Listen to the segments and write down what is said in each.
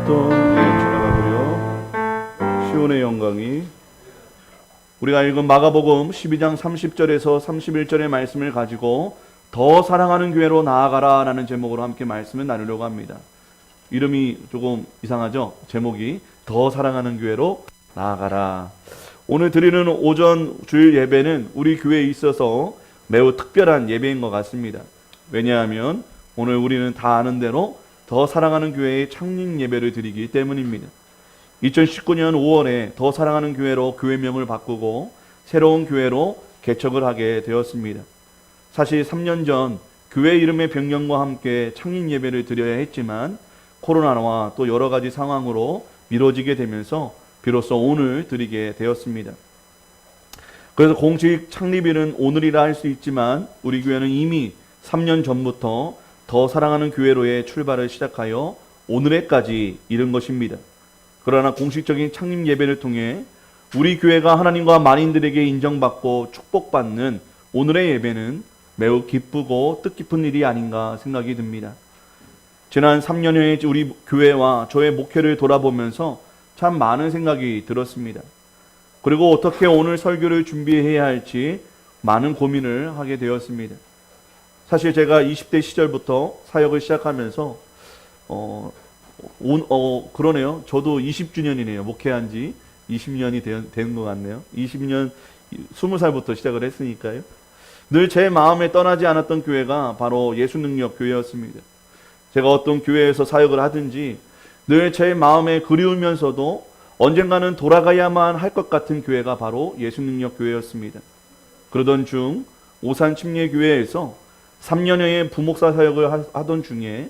또 지나가고요. 시온의 영광이 우리가 읽은 마가복음 12장 30절에서 31절의 말씀을 가지고 더 사랑하는 교회로 나아가라 라는 제목으로 함께 말씀을 나누려고 합니다. 이름이 조금 이상하죠? 제목이 더 사랑하는 교회로 나아가라. 오늘 드리는 오전 주일 예배는 우리 교회에 있어서 매우 특별한 예배인 것 같습니다. 왜냐하면 오늘 우리는 다 아는 대로 더 사랑하는 교회의 창립 예배를 드리기 때문입니다. 2019년 5월에 더 사랑하는 교회로 교회명을 바꾸고 새로운 교회로 개척을 하게 되었습니다. 사실 3년 전 교회 이름의 변경과 함께 창립 예배를 드려야 했지만 코로나와 또 여러 가지 상황으로 미뤄지게 되면서 비로소 오늘 드리게 되었습니다. 그래서 공식 창립일은 오늘이라 할 수 있지만 우리 교회는 이미 3년 전부터 더 사랑하는 교회로의 출발을 시작하여 오늘에까지 이른 것입니다. 그러나 공식적인 창립 예배를 통해 우리 교회가 하나님과 만인들에게 인정받고 축복받는 오늘의 예배는 매우 기쁘고 뜻깊은 일이 아닌가 생각이 듭니다. 지난 3년여의 우리 교회와 저의 목회를 돌아보면서 참 많은 생각이 들었습니다. 그리고 어떻게 오늘 설교를 준비해야 할지 많은 고민을 하게 되었습니다. 사실 제가 20대 시절부터 사역을 시작하면서 그러네요. 저도 20주년이네요. 목회한 지 20년이 된 것 같네요. 20년, 20살부터 시작을 했으니까요. 늘 제 마음에 떠나지 않았던 교회가 바로 예수능력교회였습니다. 제가 어떤 교회에서 사역을 하든지 늘 제 마음에 그리우면서도 언젠가는 돌아가야만 할 것 같은 교회가 바로 예수능력교회였습니다. 그러던 중 오산침례교회에서 3년여의 부목사 사역을 하던 중에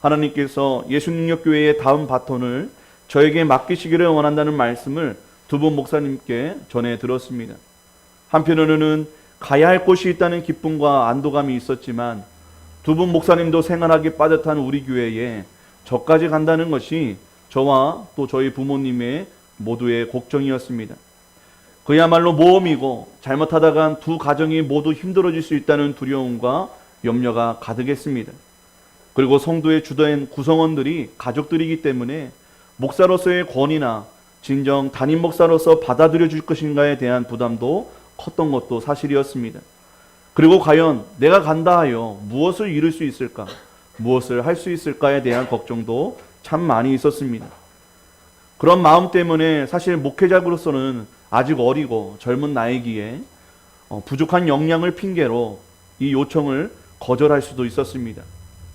하나님께서 예수능력교회의 다음 바톤을 저에게 맡기시기를 원한다는 말씀을 두 분 목사님께 전해 들었습니다. 한편으로는 가야 할 곳이 있다는 기쁨과 안도감이 있었지만 두 분 목사님도 생활하기 빠듯한 우리 교회에 저까지 간다는 것이 저와 또 저희 부모님의 모두의 걱정이었습니다. 그야말로 모험이고 잘못하다간 두 가정이 모두 힘들어질 수 있다는 두려움과 염려가 가득했습니다. 그리고 성도의 주된 구성원들이 가족들이기 때문에 목사로서의 권위나 진정 담임 목사로서 받아들여 줄 것인가에 대한 부담도 컸던 것도 사실이었습니다. 그리고 과연 내가 간다 하여 무엇을 이룰 수 있을까? 무엇을 할 수 있을까에 대한 걱정도 참 많이 있었습니다. 그런 마음 때문에 사실 목회자로서는 아직 어리고 젊은 나이기에 부족한 역량을 핑계로 이 요청을 거절할 수도 있었습니다.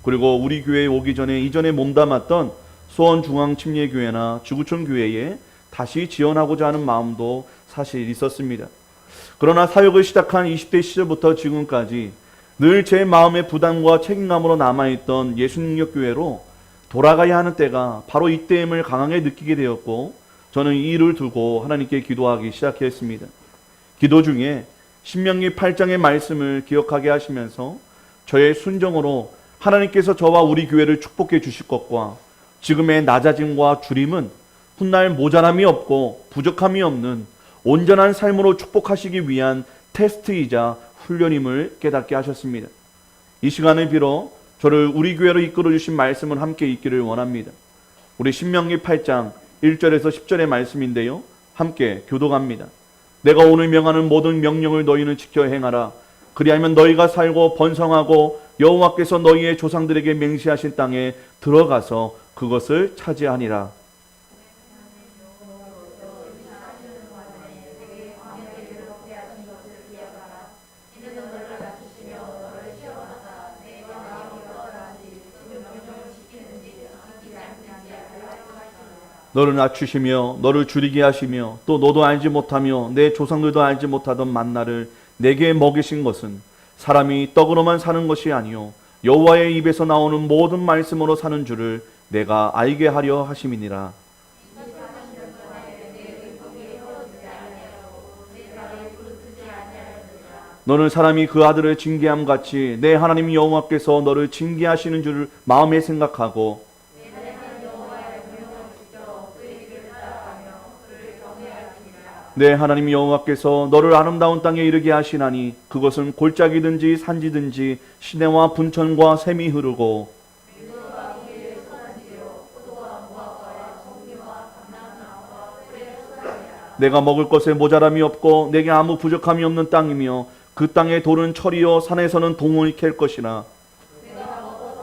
그리고 우리 교회에 오기 전에 이전에 몸담았던 수원중앙침례교회나 지구촌교회에 다시 지원하고자 하는 마음도 사실 있었습니다. 그러나 사역을 시작한 20대 시절부터 지금까지 늘 제 마음의 부담과 책임감으로 남아있던 예수능력교회로 돌아가야 하는 때가 바로 이때임을 강하게 느끼게 되었고 저는 이 일을 두고 하나님께 기도하기 시작했습니다. 기도 중에 신명기 8장의 말씀을 기억하게 하시면서 저의 순종으로 하나님께서 저와 우리 교회를 축복해 주실 것과 지금의 낮아짐과 줄임은 훗날 모자람이 없고 부족함이 없는 온전한 삶으로 축복하시기 위한 테스트이자 훈련임을 깨닫게 하셨습니다. 이 시간을 빌어 저를 우리 교회로 이끌어 주신 말씀을 함께 읽기를 원합니다. 우리 신명기 8장 1절에서 10절의 말씀인데요. 함께 교독합니다. 내가 오늘 명하는 모든 명령을 너희는 지켜 행하라. 그리하면 너희가 살고 번성하고 여호와께서 너희의 조상들에게 맹세하신 땅에 들어가서 그것을 차지하니라. 너를 낮추시며 너를 줄이게 하시며 또 너도 알지 못하며 내 조상들도 알지 못하던 만나를 내게 먹이신 것은 사람이 떡으로만 사는 것이 아니요 여호와의 입에서 나오는 모든 말씀으로 사는 줄을 내가 알게 하려 하심이니라. 너는 사람이 그 아들을 징계함 같이 내 하나님 여호와께서 너를 징계하시는 줄을 마음에 생각하고 내 하나님 여호와께서 너를 아름다운 땅에 이르게 하시나니 그것은 골짜기든지 산지든지 시내와 분천과 샘이 흐르고 내가 먹을 것에 모자람이 없고 내게 아무 부족함이 없는 땅이며 그 땅의 돌은 철이요 산에서는 동을 캘 것이나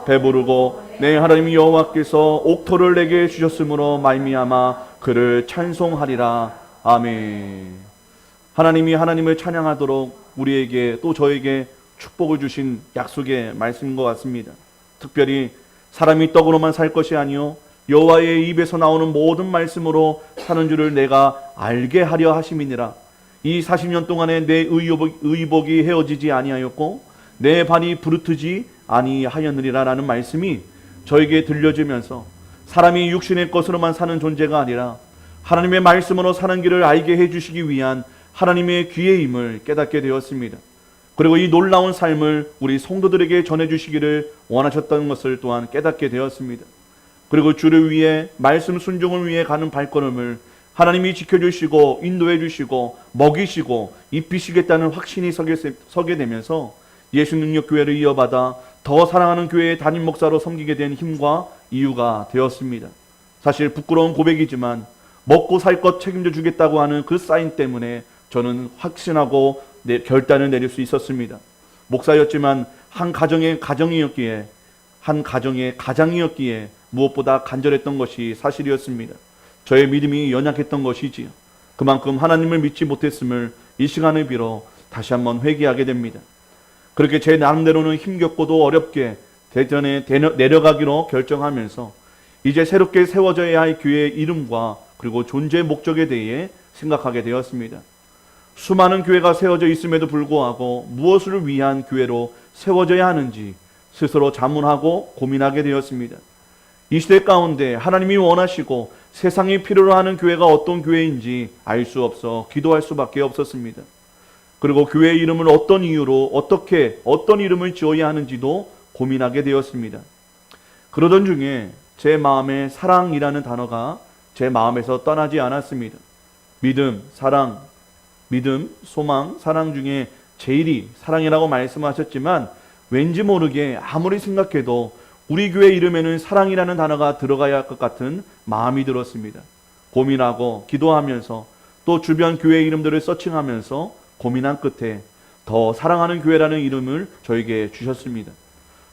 배부르고 내 하나님 여호와께서 옥토를 내게 주셨으므로 말미암아 그를 찬송하리라. 아멘. 하나님이 하나님을 찬양하도록 우리에게 또 저에게 축복을 주신 약속의 말씀인 것 같습니다. 특별히 사람이 떡으로만 살 것이 아니요 여호와의 입에서 나오는 모든 말씀으로 사는 줄을 내가 알게 하려 하심이니라. 이 40년 동안에 내 의복이 헤어지지 아니하였고 내 발이 부르트지 아니하였느니라 라는 말씀이 저에게 들려지면서 사람이 육신의 것으로만 사는 존재가 아니라 하나님의 말씀으로 사는 길을 알게 해주시기 위한 하나님의 귀의 힘을 깨닫게 되었습니다. 그리고 이 놀라운 삶을 우리 성도들에게 전해주시기를 원하셨다는 것을 또한 깨닫게 되었습니다. 그리고 주를 위해 말씀 순종을 위해 가는 발걸음을 하나님이 지켜주시고 인도해 주시고 먹이시고 입히시겠다는 확신이 서게 되면서 예수능력교회를 이어받아 더 사랑하는 교회의 담임 목사로 섬기게 된 힘과 이유가 되었습니다. 사실 부끄러운 고백이지만 먹고 살 것 책임져 주겠다고 하는 그 사인 때문에 저는 확신하고 결단을 내릴 수 있었습니다. 목사였지만 한 가정의 가장이었기에 무엇보다 간절했던 것이 사실이었습니다. 저의 믿음이 연약했던 것이지요. 그만큼 하나님을 믿지 못했음을 이 시간을 빌어 다시 한번 회개하게 됩니다. 그렇게 제 나름대로는 힘겹고도 어렵게 대전에 내려가기로 결정하면서 이제 새롭게 세워져야 할 교회의 이름과 그리고 존재 목적에 대해 생각하게 되었습니다. 수많은 교회가 세워져 있음에도 불구하고 무엇을 위한 교회로 세워져야 하는지 스스로 자문하고 고민하게 되었습니다. 이 시대 가운데 하나님이 원하시고 세상이 필요로 하는 교회가 어떤 교회인지 알 수 없어 기도할 수밖에 없었습니다. 그리고 교회의 이름을 어떤 이유로 어떤 이름을 지어야 하는지도 고민하게 되었습니다. 그러던 중에 제 마음에 사랑이라는 단어가 제 마음에서 떠나지 않았습니다. 믿음, 소망, 사랑 중에 제일이 사랑이라고 말씀하셨지만 왠지 모르게 아무리 생각해도 우리 교회 이름에는 사랑이라는 단어가 들어가야 할 것 같은 마음이 들었습니다. 고민하고 기도하면서 또 주변 교회 이름들을 서칭하면서 고민한 끝에 더 사랑하는 교회라는 이름을 저에게 주셨습니다.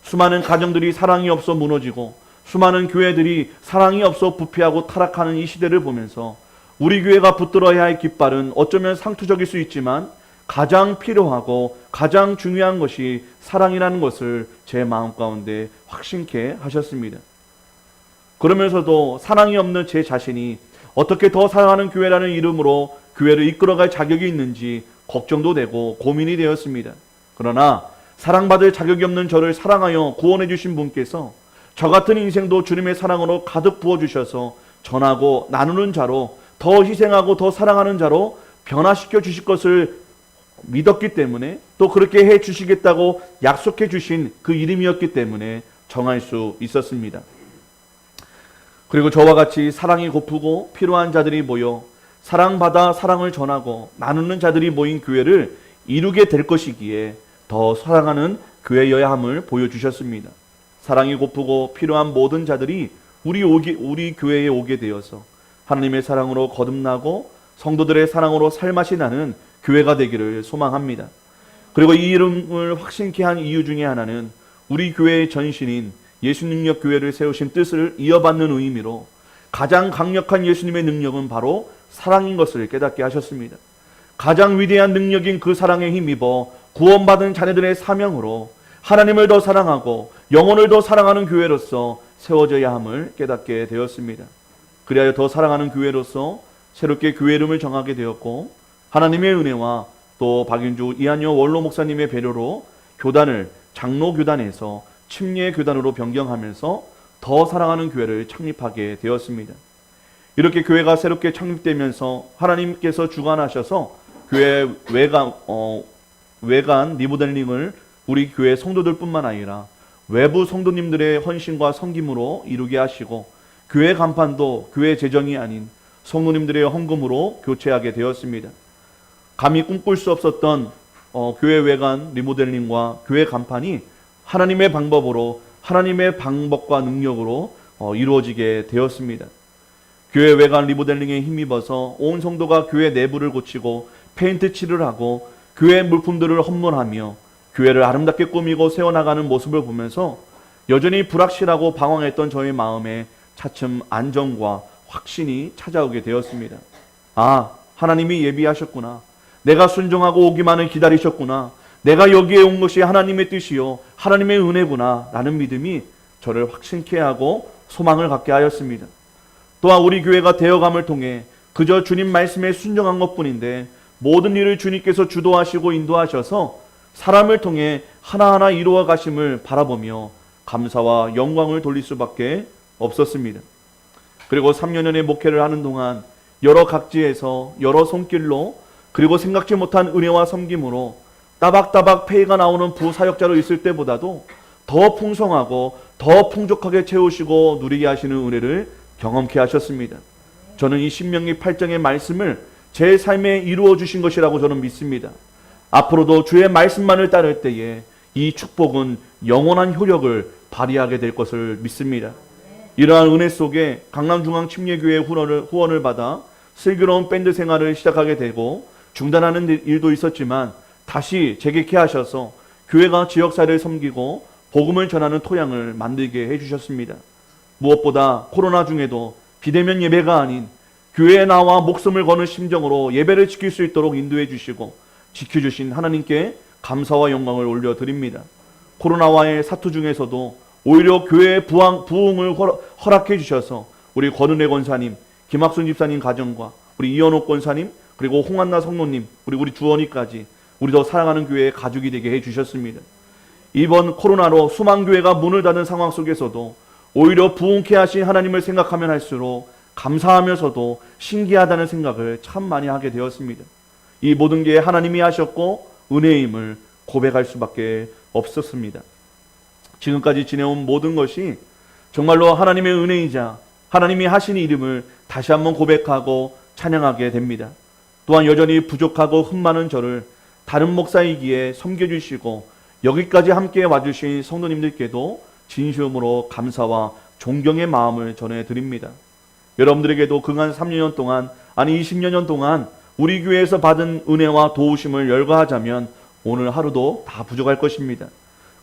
수많은 가정들이 사랑이 없어 무너지고 수많은 교회들이 사랑이 없어 부패하고 타락하는 이 시대를 보면서 우리 교회가 붙들어야 할 깃발은 어쩌면 상투적일 수 있지만 가장 필요하고 가장 중요한 것이 사랑이라는 것을 제 마음 가운데 확신케 하셨습니다. 그러면서도 사랑이 없는 제 자신이 어떻게 더 사랑하는 교회라는 이름으로 교회를 이끌어갈 자격이 있는지 걱정도 되고 고민이 되었습니다. 그러나 사랑받을 자격이 없는 저를 사랑하여 구원해 주신 분께서 저 같은 인생도 주님의 사랑으로 가득 부어주셔서 전하고 나누는 자로 더 희생하고 더 사랑하는 자로 변화시켜 주실 것을 믿었기 때문에 또 그렇게 해 주시겠다고 약속해 주신 그 이름이었기 때문에 정할 수 있었습니다. 그리고 저와 같이 사랑이 고프고 필요한 자들이 모여 사랑받아 사랑을 전하고 나누는 자들이 모인 교회를 이루게 될 것이기에 더 사랑하는 교회여야 함을 보여주셨습니다. 사랑이 고프고 필요한 모든 자들이 우리 교회에 오게 되어서 하나님의 사랑으로 거듭나고 성도들의 사랑으로 살맛이 나는 교회가 되기를 소망합니다. 그리고 이 이름을 확신케 한 이유 중에 하나는 우리 교회의 전신인 예수능력교회를 세우신 뜻을 이어받는 의미로 가장 강력한 예수님의 능력은 바로 사랑인 것을 깨닫게 하셨습니다. 가장 위대한 능력인 그 사랑에 힘입어 구원받은 자녀들의 사명으로 하나님을 더 사랑하고 영혼을 더 사랑하는 교회로서 세워져야 함을 깨닫게 되었습니다. 그리하여 더 사랑하는 교회로서 새롭게 교회 이름을 정하게 되었고 하나님의 은혜와 또 박윤주 이한여 원로 목사님의 배려로 교단을 장로교단에서 침례교단으로 변경하면서 더 사랑하는 교회를 창립하게 되었습니다. 이렇게 교회가 새롭게 창립되면서 하나님께서 주관하셔서 교회 외관 리모델링을 우리 교회 성도들뿐만 아니라 외부 성도님들의 헌신과 섬김으로 이루게 하시고 교회 간판도 교회 재정이 아닌 성도님들의 헌금으로 교체하게 되었습니다. 감히 꿈꿀 수 없었던 교회 외관 리모델링과 교회 간판이 하나님의 방법과 능력으로 이루어지게 되었습니다. 교회 외관 리모델링에 힘입어서 온 성도가 교회 내부를 고치고 페인트 칠을 하고 교회 물품들을 헌물하며 교회를 아름답게 꾸미고 세워나가는 모습을 보면서 여전히 불확실하고 방황했던 저의 마음에 차츰 안정과 확신이 찾아오게 되었습니다. 아, 하나님이 예비하셨구나. 내가 순종하고 오기만을 기다리셨구나. 내가 여기에 온 것이 하나님의 뜻이요 하나님의 은혜구나 라는 믿음이 저를 확신케 하고 소망을 갖게 하였습니다. 또한 우리 교회가 되어감을 통해 그저 주님 말씀에 순종한 것뿐인데 모든 일을 주님께서 주도하시고 인도하셔서 사람을 통해 하나하나 이루어 가심을 바라보며 감사와 영광을 돌릴 수밖에 없었습니다. 그리고 3년의 목회를 하는 동안 여러 각지에서 여러 손길로 그리고 생각지 못한 은혜와 섬김으로 따박따박 페이가 나오는 부사역자로 있을 때보다도 더 풍성하고 더 풍족하게 채우시고 누리게 하시는 은혜를 경험케 하셨습니다. 저는 이 신명기 8장의 말씀을 제 삶에 이루어 주신 것이라고 저는 믿습니다. 앞으로도 주의 말씀만을 따를 때에 이 축복은 영원한 효력을 발휘하게 될 것을 믿습니다. 이러한 은혜 속에 강남중앙침례교회 후원을 받아 슬기로운 밴드 생활을 시작하게 되고 중단하는 일도 있었지만 다시 재개케 하셔서 교회가 지역사회를 섬기고 복음을 전하는 토양을 만들게 해주셨습니다. 무엇보다 코로나 중에도 비대면 예배가 아닌 교회에 나와 목숨을 거는 심정으로 예배를 지킬 수 있도록 인도해 주시고 지켜주신 하나님께 감사와 영광을 올려드립니다. 코로나와의 사투 중에서도 오히려 교회의 부흥을 허락해 주셔서 우리 권은혜 권사님, 김학순 집사님 가정과 우리 이현옥 권사님 그리고 홍한나 성노님 우리 주원이까지 우리 더 사랑하는 교회의 가족이 되게 해주셨습니다. 이번 코로나로 수만 교회가 문을 닫은 상황 속에서도 오히려 부흥케 하신 하나님을 생각하면 할수록 감사하면서도 신기하다는 생각을 참 많이 하게 되었습니다. 이 모든 게 하나님이 하셨고 은혜임을 고백할 수밖에 없었습니다. 지금까지 지내온 모든 것이 정말로 하나님의 은혜이자 하나님이 하신 이름을 다시 한번 고백하고 찬양하게 됩니다. 또한 여전히 부족하고 흠 많은 저를 다른 목사이기에 섬겨주시고 여기까지 함께 와주신 성도님들께도 진심으로 감사와 존경의 마음을 전해드립니다. 여러분들에게도 그간 3년 동안 아니 20여 년 동안 우리 교회에서 받은 은혜와 도우심을 열거하자면 오늘 하루도 다 부족할 것입니다.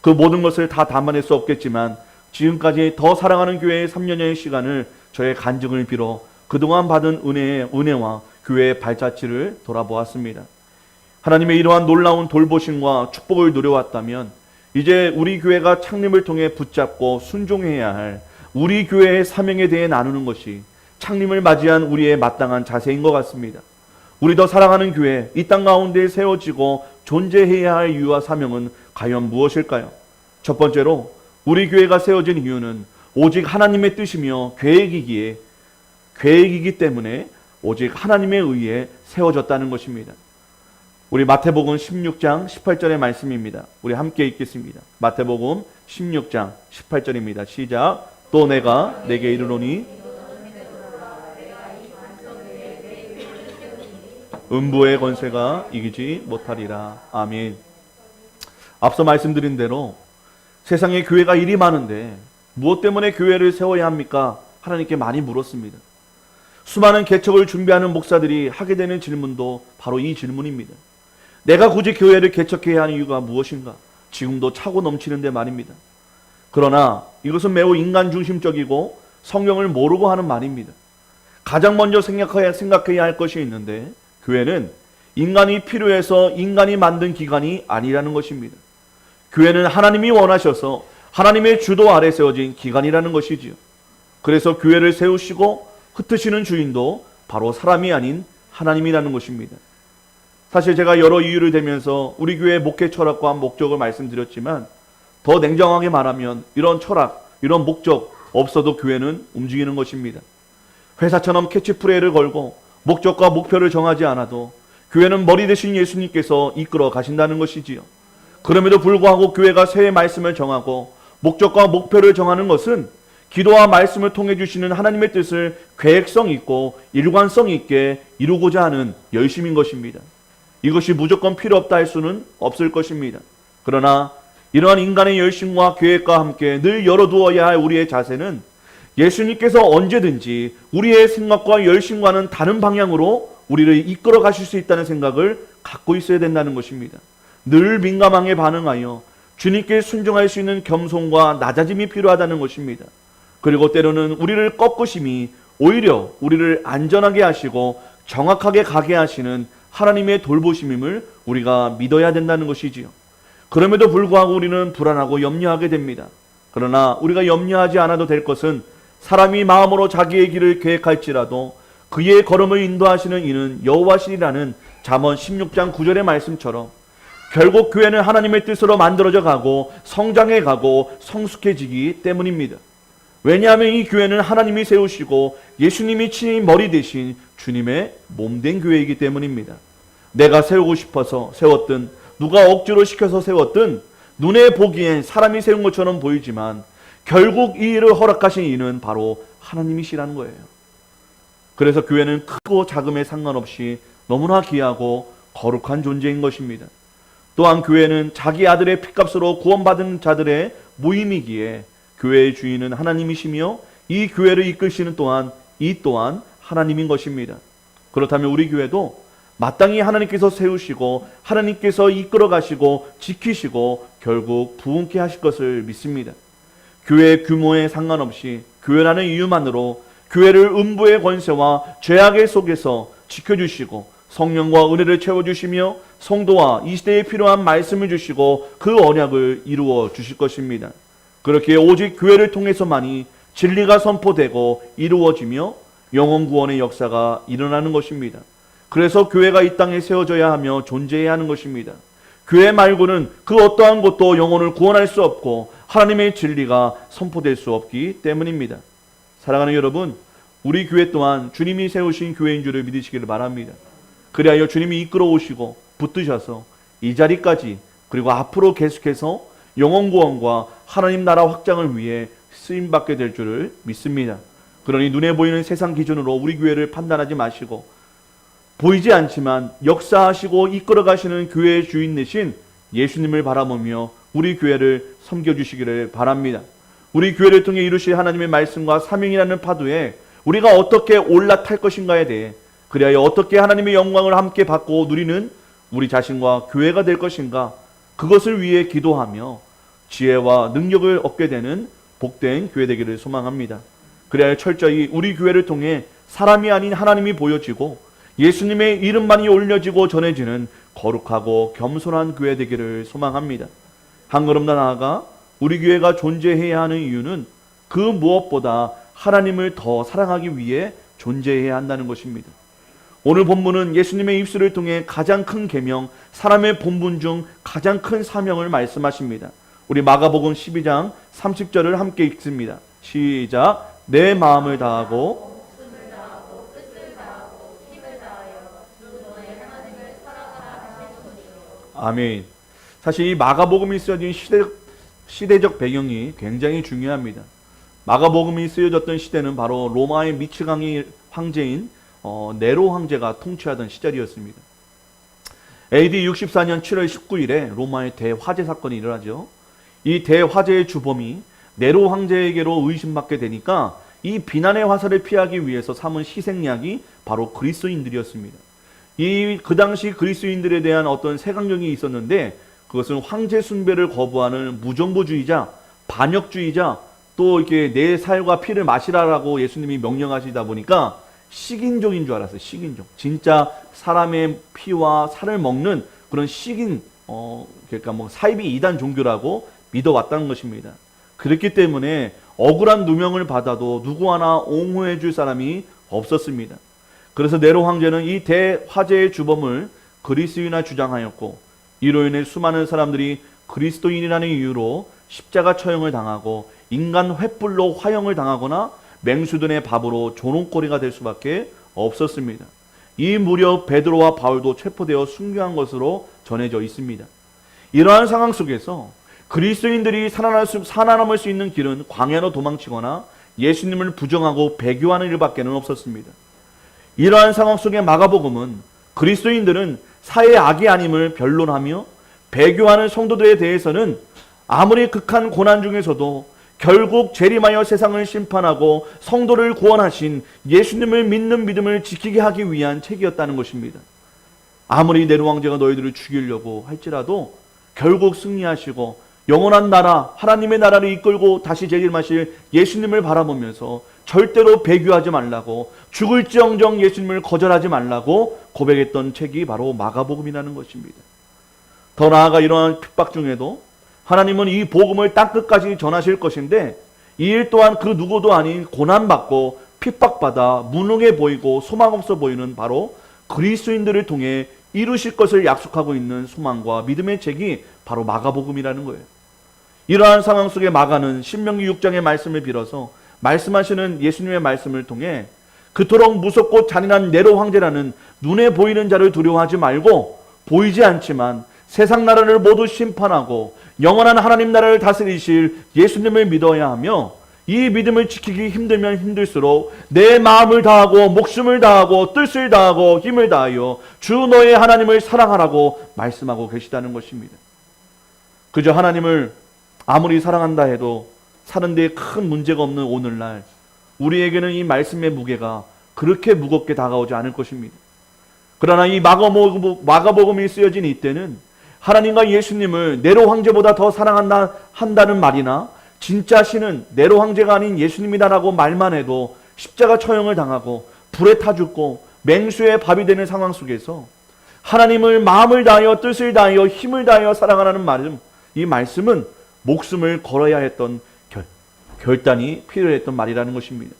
그 모든 것을 다 담아낼 수 없겠지만 지금까지 더 사랑하는 교회의 3년여의 시간을 저의 간증을 빌어 그동안 받은 은혜와 교회의 발자취를 돌아보았습니다. 하나님의 이러한 놀라운 돌보심과 축복을 누려왔다면 이제 우리 교회가 창림을 통해 붙잡고 순종해야 할 우리 교회의 사명에 대해 나누는 것이 창림을 맞이한 우리의 마땅한 자세인 것 같습니다. 우리 더 사랑하는 교회, 이 땅 가운데 세워지고 존재해야 할 이유와 사명은 과연 무엇일까요? 첫 번째로 우리 교회가 세워진 이유는 오직 하나님의 뜻이며 계획이기 때문에 오직 하나님에 의해 세워졌다는 것입니다. 우리 마태복음 16장 18절의 말씀입니다. 우리 함께 읽겠습니다. 마태복음 16장 18절입니다. 시작. 또 내가 내게 이르노니 음부의 권세가 이기지 못하리라. 아멘. 앞서 말씀드린 대로 세상에 교회가 일이 많은데 무엇 때문에 교회를 세워야 합니까? 하나님께 많이 물었습니다. 수많은 개척을 준비하는 목사들이 하게 되는 질문도 바로 이 질문입니다. 내가 굳이 교회를 개척해야 하는 이유가 무엇인가? 지금도 차고 넘치는데 말입니다. 그러나 이것은 매우 인간 중심적이고 성경을 모르고 하는 말입니다. 가장 먼저 생각해야 할 것이 있는데 교회는 인간이 필요해서 인간이 만든 기관이 아니라는 것입니다. 교회는 하나님이 원하셔서 하나님의 주도 아래 세워진 기관이라는 것이지요. 그래서 교회를 세우시고 흩으시는 주인도 바로 사람이 아닌 하나님이라는 것입니다. 사실 제가 여러 이유를 대면서 우리 교회의 목회 철학과 목적을 말씀드렸지만 더 냉정하게 말하면 이런 철학, 이런 목적 없어도 교회는 움직이는 것입니다. 회사처럼 캐치프레이를 걸고 목적과 목표를 정하지 않아도 교회는 머리 대신 예수님께서 이끌어 가신다는 것이지요. 그럼에도 불구하고 교회가 새해 말씀을 정하고 목적과 목표를 정하는 것은 기도와 말씀을 통해 주시는 하나님의 뜻을 계획성 있고 일관성 있게 이루고자 하는 열심인 것입니다. 이것이 무조건 필요 없다 할 수는 없을 것입니다. 그러나 이러한 인간의 열심과 계획과 함께 늘 열어두어야 할 우리의 자세는 예수님께서 언제든지 우리의 생각과 열심과는 다른 방향으로 우리를 이끌어 가실 수 있다는 생각을 갖고 있어야 된다는 것입니다. 늘 민감하게 반응하여 주님께 순종할 수 있는 겸손과 낮아짐이 필요하다는 것입니다. 그리고 때로는 우리를 꺾으심이 오히려 우리를 안전하게 하시고 정확하게 가게 하시는 하나님의 돌보심임을 우리가 믿어야 된다는 것이지요. 그럼에도 불구하고 우리는 불안하고 염려하게 됩니다. 그러나 우리가 염려하지 않아도 될 것은 사람이 마음으로 자기의 길을 계획할지라도 그의 걸음을 인도하시는 이는 여호와시리라는 잠언 16장 9절의 말씀처럼 결국 교회는 하나님의 뜻으로 만들어져 가고 성장해 가고 성숙해지기 때문입니다. 왜냐하면 이 교회는 하나님이 세우시고 예수님이 친히 머리 대신 주님의 몸된 교회이기 때문입니다. 내가 세우고 싶어서 세웠든 누가 억지로 시켜서 세웠든 눈에 보기엔 사람이 세운 것처럼 보이지만 결국 이 일을 허락하신 이는 바로 하나님이시라는 거예요. 그래서 교회는 크고 작음에 상관없이 너무나 귀하고 거룩한 존재인 것입니다. 또한 교회는 자기 아들의 피값으로 구원받은 자들의 모임이기에 교회의 주인은 하나님이시며 이 교회를 이끄시는 이 또한 하나님인 것입니다. 그렇다면 우리 교회도 마땅히 하나님께서 세우시고 하나님께서 이끌어 가시고 지키시고 결국 부흥케 하실 것을 믿습니다. 교회의 규모에 상관없이 교회라는 이유만으로 교회를 음부의 권세와 죄악의 속에서 지켜주시고 성령과 은혜를 채워주시며 성도와 이 시대에 필요한 말씀을 주시고 그 언약을 이루어 주실 것입니다. 그렇게 오직 교회를 통해서만이 진리가 선포되고 이루어지며 영혼 구원의 역사가 일어나는 것입니다. 그래서 교회가 이 땅에 세워져야 하며 존재해야 하는 것입니다. 교회 말고는 그 어떠한 것도 영혼을 구원할 수 없고 하나님의 진리가 선포될 수 없기 때문입니다. 사랑하는 여러분, 우리 교회 또한 주님이 세우신 교회인 줄을 믿으시기를 바랍니다. 그리하여 주님이 이끌어 오시고 붙드셔서 이 자리까지 그리고 앞으로 계속해서 영혼 구원과 하나님 나라 확장을 위해 쓰임받게 될 줄을 믿습니다. 그러니 눈에 보이는 세상 기준으로 우리 교회를 판단하지 마시고 보이지 않지만 역사하시고 이끌어 가시는 교회의 주인 되신 예수님을 바라보며 우리 교회를 섬겨주시기를 바랍니다. 우리 교회를 통해 이루실 하나님의 말씀과 사명이라는 파도에 우리가 어떻게 올라탈 것인가에 대해 그리하여 어떻게 하나님의 영광을 함께 받고 누리는 우리 자신과 교회가 될 것인가 그것을 위해 기도하며 지혜와 능력을 얻게 되는 복된 교회 되기를 소망합니다. 그래야 철저히 우리 교회를 통해 사람이 아닌 하나님이 보여지고 예수님의 이름만이 올려지고 전해지는 거룩하고 겸손한 교회 되기를 소망합니다. 한 걸음 더 나아가 우리 교회가 존재해야 하는 이유는 그 무엇보다 하나님을 더 사랑하기 위해 존재해야 한다는 것입니다. 오늘 본문은 예수님의 입술을 통해 가장 큰 계명, 사람의 본분 중 가장 큰 사명을 말씀하십니다. 우리 마가복음 12장 30절을 함께 읽습니다. 시작. 내 마음을 다하고 아멘. 사실 이 마가복음이 쓰여진 시대적 배경이 굉장히 중요합니다. 마가복음이 쓰여졌던 시대는 바로 로마의 미치광이 황제인 네로 황제가 통치하던 시절이었습니다. AD 64년 7월 19일에 로마의 대화재 사건이 일어나죠. 이 대화재의 주범이 네로 황제에게로 의심받게 되니까 이 비난의 화살을 피하기 위해서 삼은 희생양이 바로 그리스도인들이었습니다. 그 당시 그리스도인들에 대한 어떤 색안경이 있었는데 그것은 황제 숭배를 거부하는 무정부주의자, 반역주의자, 또 이렇게 내 살과 피를 마시라라고 예수님이 명령하시다 보니까 식인종인 줄 알았어요. 식인종. 진짜 사람의 피와 살을 먹는 그런 식인, 그러니까 뭐 사이비 이단 종교라고 믿어왔다는 것입니다. 그렇기 때문에 억울한 누명을 받아도 누구 하나 옹호해 줄 사람이 없었습니다. 그래서 네로 황제는 이 대화재의 주범을 그리스도인이라 주장하였고 이로 인해 수많은 사람들이 그리스도인이라는 이유로 십자가 처형을 당하고 인간 횃불로 화형을 당하거나 맹수들의 밥으로 조롱거리가 될 수밖에 없었습니다. 이 무렵 베드로와 바울도 체포되어 순교한 것으로 전해져 있습니다. 이러한 상황 속에서 그리스도인들이 살아남을 수 있는 길은 광야로 도망치거나 예수님을 부정하고 배교하는 일밖에는 없었습니다. 이러한 상황 속에 마가복음은 그리스도인들은 사회의 악이 아님을 변론하며 배교하는 성도들에 대해서는 아무리 극한 고난 중에서도 결국 재림하여 세상을 심판하고 성도를 구원하신 예수님을 믿는 믿음을 지키게 하기 위한 책이었다는 것입니다. 아무리 네로 황제가 너희들을 죽이려고 할지라도 결국 승리하시고 영원한 나라, 하나님의 나라를 이끌고 다시 재림하실 예수님을 바라보면서 절대로 배교하지 말라고, 죽을지언정 예수님을 거절하지 말라고 고백했던 책이 바로 마가복음이라는 것입니다. 더 나아가 이러한 핍박 중에도 하나님은 이 복음을 땅끝까지 전하실 것인데, 이 일 또한 그 누구도 아닌 고난받고 핍박받아 무능해 보이고 소망 없어 보이는 바로 그리스도인들을 통해 이루실 것을 약속하고 있는 소망과 믿음의 책이 바로 마가복음이라는 거예요. 이러한 상황 속에 마가는 신명기 6장의 말씀을 빌어서 말씀하시는 예수님의 말씀을 통해 그토록 무섭고 잔인한 네로 황제라는 눈에 보이는 자를 두려워하지 말고, 보이지 않지만 세상 나라를 모두 심판하고 영원한 하나님 나라를 다스리실 예수님을 믿어야 하며, 이 믿음을 지키기 힘들면 힘들수록 내 마음을 다하고 목숨을 다하고 뜻을 다하고 힘을 다하여 주 너의 하나님을 사랑하라고 말씀하고 계시다는 것입니다. 그저 하나님을 아무리 사랑한다 해도 사는 데 큰 문제가 없는 오늘날 우리에게는 이 말씀의 무게가 그렇게 무겁게 다가오지 않을 것입니다. 그러나 이 마가복음이 쓰여진 이때는 하나님과 예수님을 네로 황제보다 더 사랑한다는 말이나 진짜 신은 네로 황제가 아닌 예수님이다라고 말만 해도 십자가 처형을 당하고 불에 타 죽고 맹수의 밥이 되는 상황 속에서 하나님을 마음을 다하여 뜻을 다하여 힘을 다하여 사랑하라는 말은, 이 말씀은 목숨을 걸어야 했던 결단이 필요했던 말이라는 것입니다.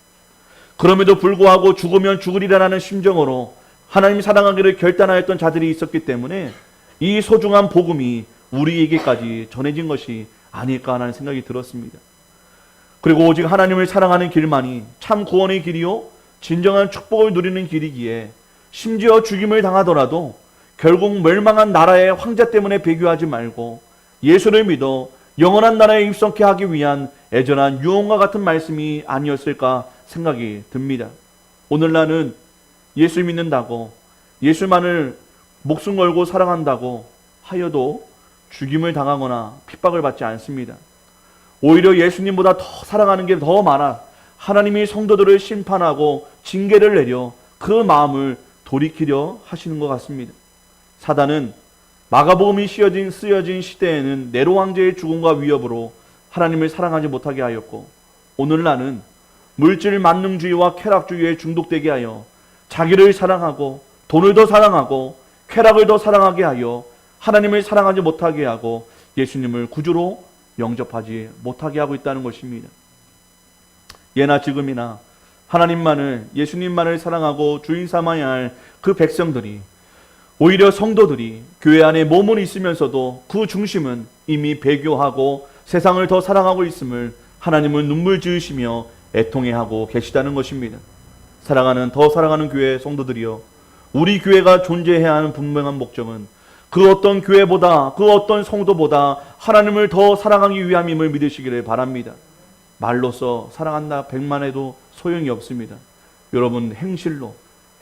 그럼에도 불구하고 죽으면 죽으리라는 심정으로 하나님 사랑하기를 결단하였던 자들이 있었기 때문에 이 소중한 복음이 우리에게까지 전해진 것이 아닐까 하는 생각이 들었습니다. 그리고 오직 하나님을 사랑하는 길만이 참 구원의 길이요 진정한 축복을 누리는 길이기에 심지어 죽임을 당하더라도 결국 멸망한 나라의 황제 때문에 배교하지 말고 예수를 믿어 영원한 나라에 입성케 하기 위한 애절한 유언과 같은 말씀이 아니었을까 생각이 듭니다. 오늘날은 예수 믿는다고, 예수만을 목숨 걸고 사랑한다고 하여도 죽임을 당하거나 핍박을 받지 않습니다. 오히려 예수님보다 더 사랑하는 게 더 많아 하나님이 성도들을 심판하고 징계를 내려 그 마음을 돌이키려 하시는 것 같습니다. 사단은 마가복음이 쓰여진 시대에는 네로 황제의 죽음과 위협으로 하나님을 사랑하지 못하게 하였고, 오늘날은 물질 만능주의와 쾌락주의에 중독되게 하여 자기를 사랑하고 돈을 더 사랑하고 쾌락을 더 사랑하게 하여 하나님을 사랑하지 못하게 하고 예수님을 구주로 영접하지 못하게 하고 있다는 것입니다. 예나 지금이나 하나님만을, 예수님만을 사랑하고 주인 삼아야 할 그 백성들이, 오히려 성도들이 교회 안에 몸은 있으면서도 그 중심은 이미 배교하고 세상을 더 사랑하고 있음을 하나님은 눈물 지으시며 애통해하고 계시다는 것입니다. 더 사랑하는 교회 성도들이여, 우리 교회가 존재해야 하는 분명한 목적은 그 어떤 교회보다, 그 어떤 성도보다 하나님을 더 사랑하기 위함임을 믿으시기를 바랍니다. 말로써 사랑한다 100만 해도 소용이 없습니다. 여러분 행실로,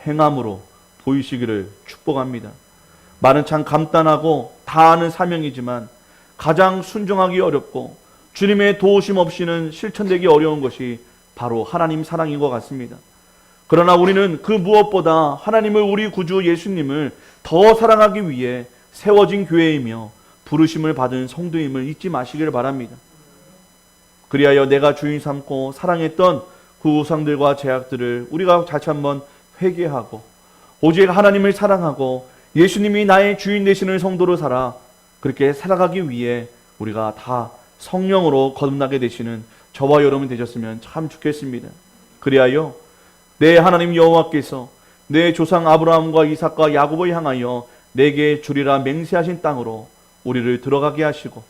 행함으로 보이시기를 축복합니다. 말은 참 간단하고 다 아는 사명이지만 가장 순종하기 어렵고 주님의 도우심 없이는 실천되기 어려운 것이 바로 하나님 사랑인 것 같습니다. 그러나 우리는 그 무엇보다 하나님을, 우리 구주 예수님을 더 사랑하기 위해 세워진 교회이며 부르심을 받은 성도임을 잊지 마시기를 바랍니다. 그리하여 내가 주인 삼고 사랑했던 그 우상들과 제약들을 우리가 다시 한번 회개하고 오직 하나님을 사랑하고 예수님이 나의 주인 되시는 성도로 살아 그렇게 살아가기 위해 우리가 다 성령으로 거듭나게 되시는 저와 여러분 되셨으면 참 좋겠습니다. 그리하여 내 하나님 여호와께서 내 조상 아브라함과 이삭과 야곱을 향하여 내게 주리라 맹세하신 땅으로 우리를 들어가게 하시고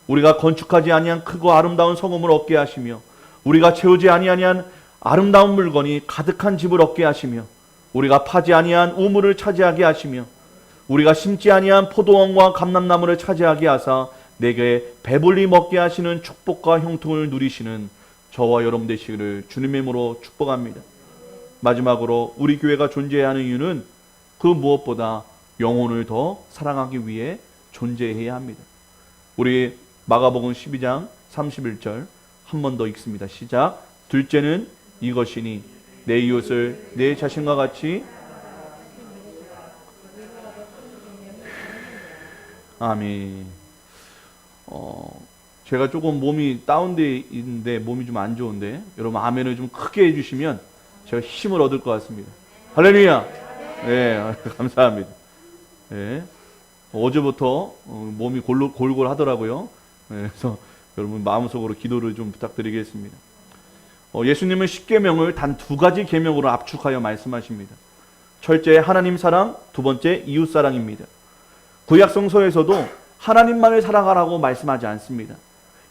우리가 건축하지 아니한 크고 아름다운 성읍을 얻게 하시며 우리가 채우지 아니한 아름다운 물건이 가득한 집을 얻게 하시며 우리가 파지 아니한 우물을 차지하게 하시며 우리가 심지 아니한 포도원과 감람나무를 차지하게 하사 내게 배불리 먹게 하시는 축복과 형통을 누리시는 저와 여러분 되시기를 주님의 이름으로 축복합니다. 마지막으로 우리 교회가 존재해야 하는 이유는 그 무엇보다 영혼을 더 사랑하기 위해 존재해야 합니다. 우리 마가복음 12장 31절 한 번 더 읽습니다. 시작. 둘째는 이것이니 내 이웃을 내 자신과 같이. 아멘. 제가 조금 몸이 다운돼 있는데 몸이 좀 안 좋은데 여러분 아멘을 좀 크게 해주시면 제가 힘을 얻을 것 같습니다. 할렐루야. 네, 감사합니다. 네. 어제부터 몸이 골골 하더라고요. 네, 그래서 여러분 마음속으로 기도를 좀 부탁드리겠습니다. 예수님은 10계명을 단 2가지 계명으로 압축하여 말씀하십니다. 첫째 하나님 사랑, 두 번째 이웃 사랑입니다. 구약 성서에서도 하나님만을 사랑하라고 말씀하지 않습니다.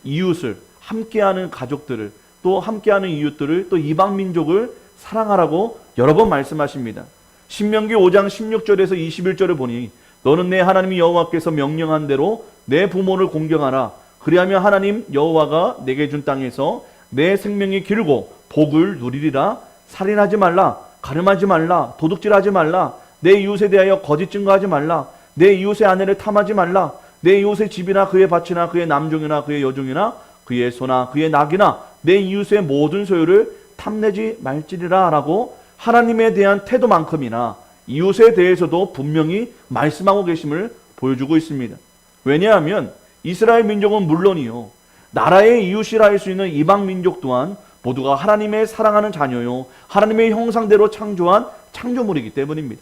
이웃을, 함께하는 가족들을, 또 함께하는 이웃들을, 또 이방 민족을 사랑하라고 여러 번 말씀하십니다. 신명기 5장 16절에서 21절을 보니 너는 내 하나님 여호와께서 명령한 대로 내 부모를 공경하라. 그리하면 하나님 여호와가 내게 준 땅에서 내 생명이 길고 복을 누리리라. 살인하지 말라, 가늠하지 말라, 도둑질하지 말라, 내 이웃에 대하여 거짓 증거하지 말라, 내 이웃의 아내를 탐하지 말라, 내 이웃의 집이나 그의 밭이나 그의 남종이나 그의 여종이나 그의 소나 그의 낙이나 내 이웃의 모든 소유를 탐내지 말지리라 라고 하나님에 대한 태도만큼이나 이웃에 대해서도 분명히 말씀하고 계심을 보여주고 있습니다. 왜냐하면 이스라엘 민족은 물론이요, 나라의 이웃이라 할 수 있는 이방 민족 또한 모두가 하나님의 사랑하는 자녀요, 하나님의 형상대로 창조한 창조물이기 때문입니다.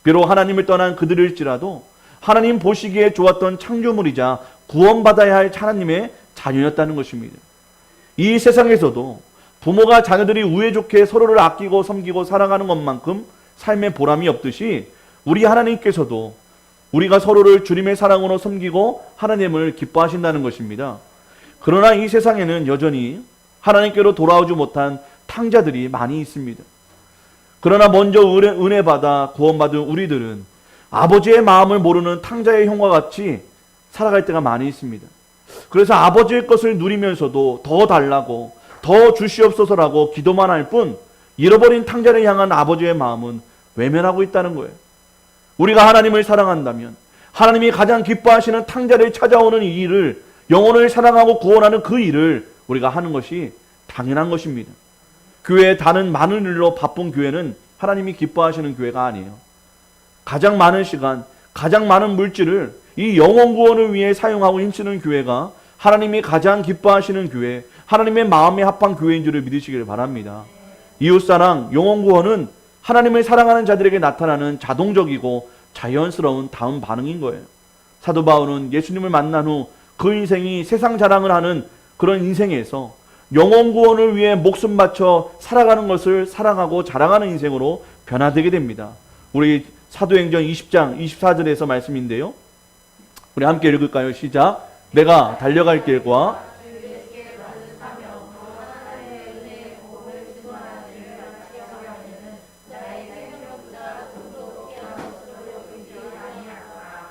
비록 하나님을 떠난 그들일지라도 하나님 보시기에 좋았던 창조물이자 구원받아야 할 하나님의 자녀였다는 것입니다. 이 세상에서도 부모가 자녀들이 우애 좋게 서로를 아끼고 섬기고 사랑하는 것만큼 삶의 보람이 없듯이 우리 하나님께서도 우리가 서로를 주님의 사랑으로 섬기고 하나님을 기뻐하신다는 것입니다. 그러나 이 세상에는 여전히 하나님께로 돌아오지 못한 탕자들이 많이 있습니다. 그러나 먼저 은혜 받아 구원받은 우리들은 아버지의 마음을 모르는 탕자의 형과 같이 살아갈 때가 많이 있습니다. 그래서 아버지의 것을 누리면서도 더 달라고, 더 주시옵소서라고 기도만 할 뿐 잃어버린 탕자를 향한 아버지의 마음은 외면하고 있다는 거예요. 우리가 하나님을 사랑한다면 하나님이 가장 기뻐하시는 탕자를 찾아오는 이 일을, 영혼을 사랑하고 구원하는 그 일을 우리가 하는 것이 당연한 것입니다. 교회에 다른 많은 일로 바쁜 교회는 하나님이 기뻐하시는 교회가 아니에요. 가장 많은 시간, 가장 많은 물질을 이 영혼 구원을 위해 사용하고 힘쓰는 교회가 하나님이 가장 기뻐하시는 교회, 하나님의 마음에 합한 교회인 줄을 믿으시길 바랍니다. 이웃사랑, 영혼 구원은 하나님을 사랑하는 자들에게 나타나는 자동적이고 자연스러운 다음 반응인 거예요. 사도 바울은 예수님을 만난 후 그 인생이 세상 자랑을 하는 그런 인생에서 영혼 구원을 위해 목숨 바쳐 살아가는 것을 사랑하고 자랑하는 인생으로 변화되게 됩니다. 우리 사도행전 20장 24절에서 말씀인데요. 우리 함께 읽을까요? 시작. 내가 달려갈 길과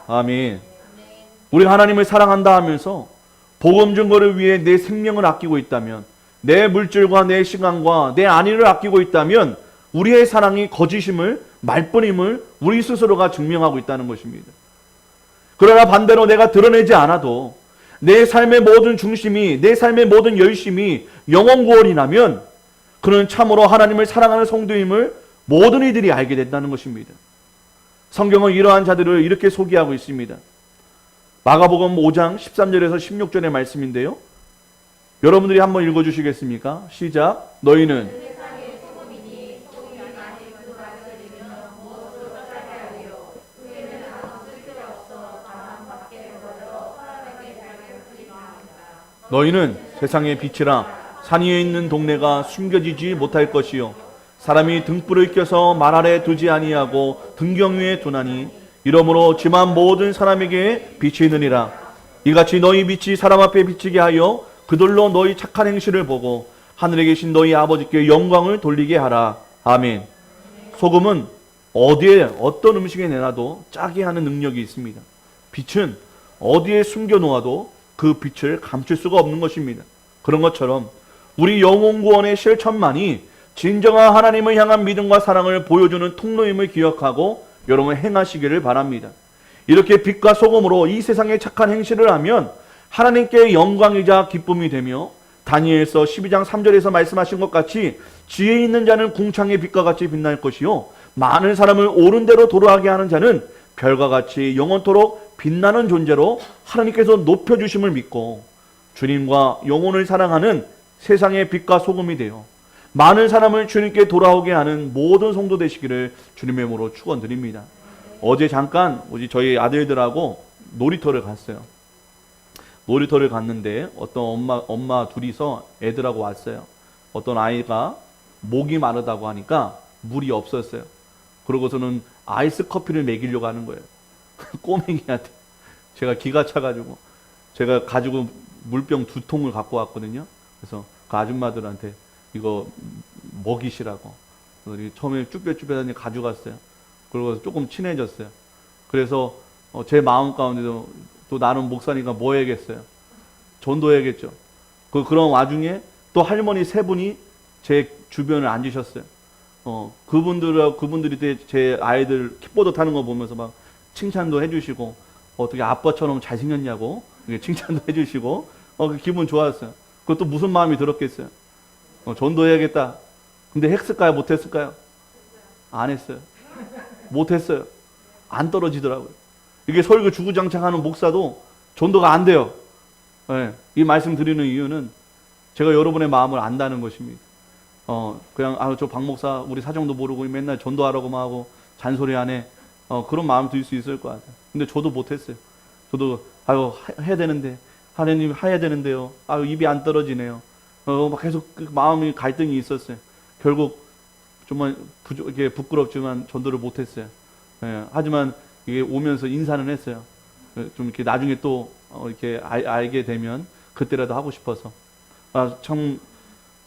아멘. 우리가 하나님을 사랑한다 하면서 복음 증거를 위해 내 생명을 아끼고 있다면, 내 물질과 내 시간과 내 안위를 아끼고 있다면 우리의 사랑이 거짓임을, 말뿐임을 우리 스스로가 증명하고 있다는 것입니다. 그러나 반대로 내가 드러내지 않아도 내 삶의 모든 중심이, 내 삶의 모든 열심이 영혼 구원이라면 그는 참으로 하나님을 사랑하는 성도임을 모든 이들이 알게 된다는 것입니다. 성경은 이러한 자들을 이렇게 소개하고 있습니다. 마가복음 5장 13절에서 16절의 말씀인데요. 여러분들이 한번 읽어주시겠습니까? 시작. 너희는 세상의 빛이라. 산 위에 있는 동네가 숨겨지지 못할 것이요, 사람이 등불을 켜서 말 아래 두지 아니하고 등경 위에 두나니 이러므로 지만 모든 사람에게 빛이 있느니라. 이같이 너희 빛이 사람 앞에 비치게 하여 그들로 너희 착한 행실을 보고 하늘에 계신 너희 아버지께 영광을 돌리게 하라. 아멘. 소금은 어디에 어떤 음식에 내놔도 짜게 하는 능력이 있습니다. 빛은 어디에 숨겨 놓아도 그 빛을 감출 수가 없는 것입니다. 그런 것처럼 우리 영혼 구원의 실천만이 진정한 하나님을 향한 믿음과 사랑을 보여주는 통로임을 기억하고 여러분 행하시기를 바랍니다. 이렇게 빛과 소금으로 이 세상에 착한 행실을 하면 하나님께 영광이자 기쁨이 되며 다니엘서 12장 3절에서 말씀하신 것 같이 지혜 있는 자는 궁창의 빛과 같이 빛날 것이요 많은 사람을 옳은 대로 도로하게 하는 자는 별과 같이 영원토록 빛나는 존재로 하나님께서 높여주심을 믿고 주님과 영혼을 사랑하는 세상의 빛과 소금이 되어 많은 사람을 주님께 돌아오게 하는 모든 성도 되시기를 주님의 이름으로 축원드립니다. 어제 잠깐 우리 저희 아들들하고 놀이터를 갔어요. 놀이터를 갔는데 어떤 엄마 둘이서 애들하고 왔어요. 어떤 아이가 목이 마르다고 하니까 물이 없었어요. 그러고서는 아이스 커피를 먹이려고 하는 거예요. 꼬맹이한테. 제가 기가 차가지고 제가 가지고 물병 2통을 갖고 왔거든요. 그래서 그 아줌마들한테 이거 먹이시라고 처음에 쭈뼛쭈뼛하니 가져갔어요. 그리고 조금 친해졌어요. 그래서 제 마음 가운데도 또 나는 목사니까 뭐 해야겠어요? 전도해야겠죠. 그런 와중에 또 할머니 3분이 제 주변에 앉으셨어요. 그분들이 제 아이들 킥보드 타는 거 보면서 막 칭찬도 해주시고 어떻게 아빠처럼 잘생겼냐고 칭찬도 해주시고 기분 좋았어요. 그것도 무슨 마음이 들었겠어요? 전도해야겠다. 근데 했을까요? 못했을까요? 안 했어요. 못했어요. 안 떨어지더라고요. 이게 설교 주구장창하는 목사도 전도가 안 돼요. 네, 이 말씀 드리는 이유는 제가 여러분의 마음을 안다는 것입니다. 그냥 저 박 목사 우리 사정도 모르고 맨날 전도하라고만 하고 잔소리 안 해. 그런 마음 들 수 있을 것 같아요. 근데 저도 못했어요. 저도 해야 되는데 하나님 해야 되는데요. 입이 안 떨어지네요. 막 계속 그 마음이 갈등이 있었어요. 결국 정말 이게 부끄럽지만 전도를 못했어요. 예, 하지만 이게 오면서 인사는 했어요. 좀 이렇게 나중에 또 이렇게 알게 되면 그때라도 하고 싶어서 참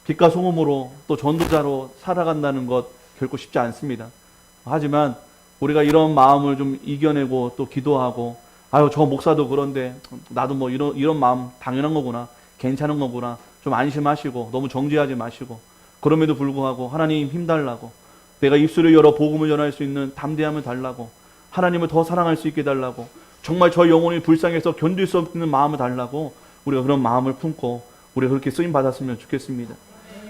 빛과 소금으로 또 전도자로 살아간다는 것 결코 쉽지 않습니다. 하지만 우리가 이런 마음을 좀 이겨내고 또 기도하고 저 목사도 그런데 나도 뭐 이런 마음 당연한 거구나, 괜찮은 거구나 좀 안심하시고 너무 정죄하지 마시고 그럼에도 불구하고 하나님 힘달라고 내가 입술을 열어 복음을 전할 수 있는 담대함을 달라고 하나님을 더 사랑할 수 있게 달라고 정말 저 영혼이 불쌍해서 견딜 수 없는 마음을 달라고 우리가 그런 마음을 품고 우리가 그렇게 쓰임 받았으면 좋겠습니다.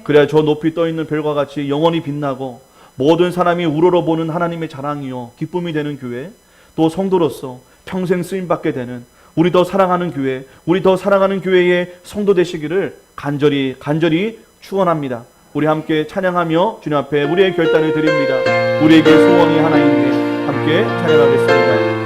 그래야 저 높이 떠있는 별과 같이 영원히 빛나고 모든 사람이 우러러보는 하나님의 자랑이요 기쁨이 되는 교회, 또 성도로서 평생 쓰임받게 되는 우리 더 사랑하는 교회, 우리 더 사랑하는 교회의 성도 되시기를 간절히 축원합니다. 우리 함께 찬양하며 주님 앞에 우리의 결단을 드립니다. 우리에게 소원이 하나 있네. 함께 찬양하겠습니다.